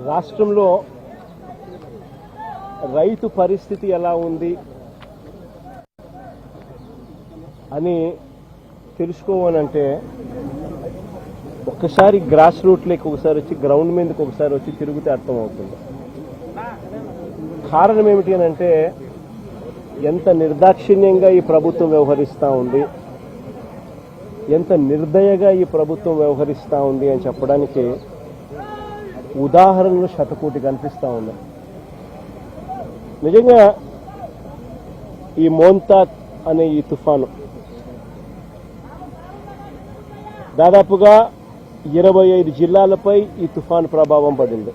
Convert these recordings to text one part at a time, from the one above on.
రాష్ట్రంలో రైతు పరిస్థితి ఎలా ఉంది అని తెలుసుకోవాలంటే ఒక్కసారి గ్రాస్ రూట్లోకి ఒకసారి వచ్చి గ్రౌండ్ మీదకి ఒకసారి వచ్చి తిరిగితే అర్థమవుతుంది. కారణం ఏమిటి అని అంటే ఎంత నిర్దాక్షిణ్యంగా ఈ ప్రభుత్వం వ్యవహరిస్తూ ఉంది, ఎంత నిర్దయగా ఈ ప్రభుత్వం వ్యవహరిస్తూ ఉంది అని చెప్పడానికి ఉదాహరణలు శతకోటి కనిపిస్తూ ఉన్నాయి. నిజంగా ఈ మోంతా అనే ఈ తుఫాను దాదాపుగా 25 జిల్లాలపై ఈ తుఫాను ప్రభావం పడింది.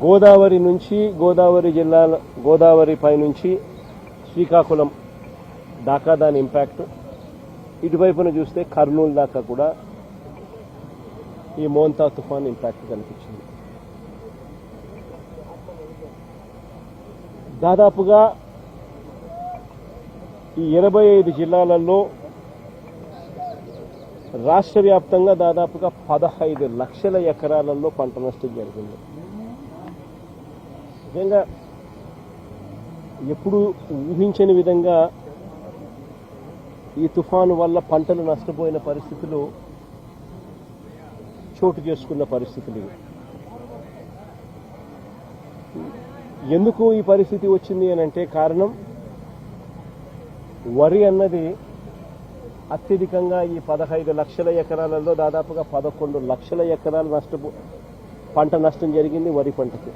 గోదావరి నుంచి గోదావరి పై నుంచి శ్రీకాకుళం దాకా దాని ఇంపాక్ట్, ఇటువైపున చూస్తే కర్నూలు దాకా కూడా ఈ మోంతా తుఫాన్ ఇంపాక్ట్ కనిపించింది. దాదాపుగా ఈ 25 జిల్లాలలో రాష్ట్ర వ్యాప్తంగా దాదాపుగా 15 లక్షల ఎకరాలలో పంట నష్టం జరిగింది. నిజంగా ఎప్పుడు ఊహించని విధంగా ఈ తుఫాను వల్ల పంటలు నష్టపోయిన పరిస్థితులు చోటు చేసుకున్న పరిస్థితులు ఇవి. ఎందుకు ఈ పరిస్థితి వచ్చింది అని అంటే కారణం వరి అన్నది అత్యధికంగా ఈ 15 లక్షల ఎకరాలలో దాదాపుగా 11 లక్షల ఎకరాలు పంట నష్టం జరిగింది వరి పంటకి.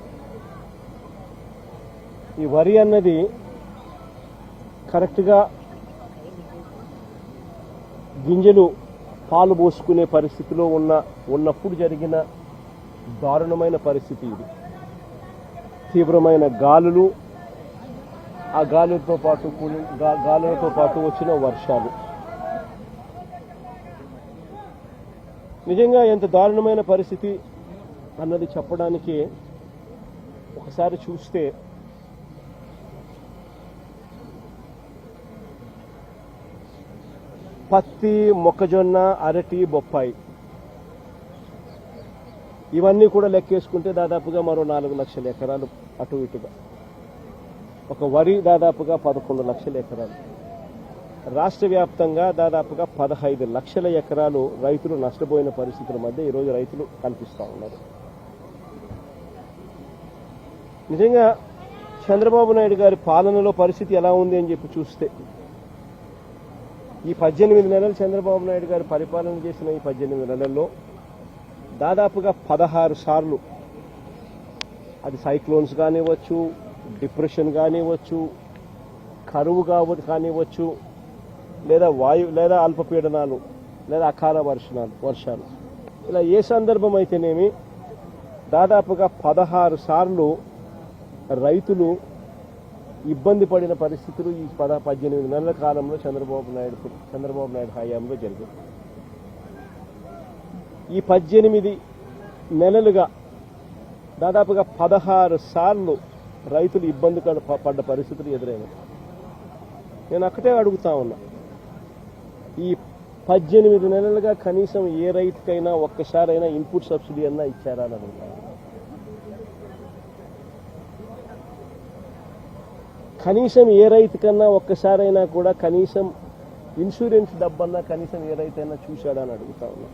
ఈ వరి అన్నది కరెక్ట్గా గింజలు పాలు పోసుకునే పరిస్థితిలో ఉన్నప్పుడు జరిగిన దారుణమైన పరిస్థితి ఇది. తీవ్రమైన గాలులు, ఆ గాలులతో పాటు వచ్చిన వర్షాలు. నిజంగా ఎంత దారుణమైన పరిస్థితి అన్నది చెప్పడానికి ఒకసారి చూస్తే పత్తి, మొక్కజొన్న, అరటి, బొప్పాయి ఇవన్నీ కూడా లెక్కేసుకుంటే దాదాపుగా మరో 4 లక్షల ఎకరాలు అటు ఇటుగా. ఒక వరి దాదాపుగా 11 లక్షల ఎకరాలు. రాష్ట్ర వ్యాప్తంగా దాదాపుగా 15 లక్షల ఎకరాలు రైతులు నష్టపోయిన పరిస్థితుల మధ్య ఈరోజు రైతులు కనిపిస్తూ ఉన్నారు. నిజంగా చంద్రబాబు నాయుడు గారి పాలనలో పరిస్థితి ఎలా ఉంది అని చెప్పి చూస్తే ఈ 18 నెలలు చంద్రబాబు నాయుడు గారు పరిపాలన చేసిన ఈ 18 నెలల్లో దాదాపుగా 16 సార్లు అది సైక్లోన్స్ కానివ్వచ్చు, డిప్రెషన్ కానివ్వచ్చు, కరువు కానివ్వచ్చు, లేదా అల్పపీడనాలు, లేదా అకాల వర్షాలు ఇలా ఏ సందర్భం అయితేనేమి దాదాపుగా 16 సార్లు రైతులు ఇబ్బంది పడిన పరిస్థితులు ఈ 18 నెలల కాలంలో చంద్రబాబు నాయుడు హయాంలో జరిగాయి. ఈ 18 నెలలుగా దాదాపుగా 16 సార్లు రైతులు ఇబ్బంది పడ్డ పరిస్థితులు ఎదురైనాయి. నేను ఒక్కటే అడుగుతా ఉన్నా, ఈ 18 నెలలుగా కనీసం ఏ రైతుకైనా ఒక్కసారైనా ఇన్పుట్ సబ్సిడీ అన్నా ఇచ్చారా అని అడుగుతాను. కనీసం ఏ రైతుకన్నా ఒక్కసారైనా కూడా కనీసం ఇన్సూరెన్స్ డబ్బన్నా కనీసం ఏ రైతైనా చూశాడా అని అడుగుతా ఉన్నా.